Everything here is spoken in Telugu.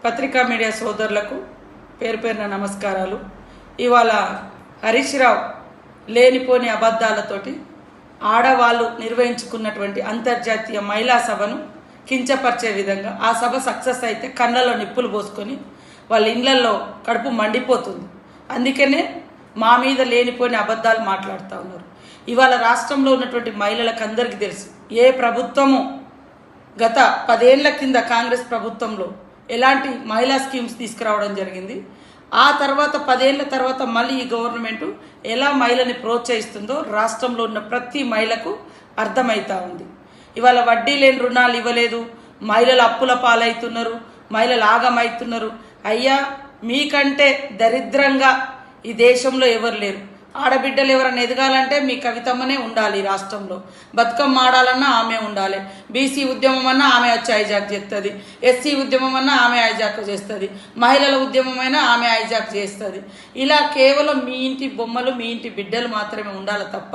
పత్రికా మీడియా సోదరులకు పేరు పేరున నమస్కారాలు. ఇవాళ హరీష్ రావు లేనిపోని అబద్ధాలతోటి ఆడవాళ్ళు నిర్వహించుకున్నటువంటి అంతర్జాతీయ మహిళా సభను కించపరిచే విధంగా ఆ సభ సక్సెస్ అయితే కళ్ళలో నిప్పులు పోసుకొని వాళ్ళ ఇళ్లలో కడుపు మండిపోతుంది. అందుకనే మా మీద లేనిపోని అబద్ధాలు మాట్లాడుతూ ఉన్నారు. ఇవాళ రాష్ట్రంలో ఉన్నటువంటి మహిళలకు అందరికీ తెలుసు, ఏ ప్రభుత్వము గత 10 ఏళ్ల కింద కాంగ్రెస్ ప్రభుత్వంలో ఎలాంటి మహిళా స్కీమ్స్ తీసుకురావడం జరిగింది. ఆ తర్వాత 10 ఏళ్ల తర్వాత మళ్ళీ ఈ గవర్నమెంట్ ఎలా మహిళని ప్రోత్సహిస్తుందో రాష్ట్రంలో ఉన్న ప్రతి మహిళకు అర్థమవుతా ఉంది. ఇవాళ వడ్డీ లేని రుణాలు ఇవ్వలేదు, మహిళలు అప్పుల పాలవుతున్నారు, మహిళలు ఆగమవుతున్నారు. అయ్యా, మీకంటే దరిద్రంగా ఈ దేశంలో ఎవరు లేరు. ఆడబిడ్డలు ఎవరైనా ఎదగాలంటే మీ కవితమ్మనే ఉండాలి. రాష్ట్రంలో బతుకమ్మ ఆడాలన్నా ఆమె ఉండాలి. బీసీ ఉద్యమం అన్నా ఆమె వచ్చి హైజాక్ చేస్తుంది, ఎస్సీ ఉద్యమం అన్నా ఆమె హైజాక్ చేస్తుంది, మహిళల ఉద్యమం అయినా ఆమె హైజాక్ చేస్తుంది. ఇలా కేవలం మీ ఇంటి బొమ్మలు, మీ ఇంటి బిడ్డలు మాత్రమే ఉండాలి తప్ప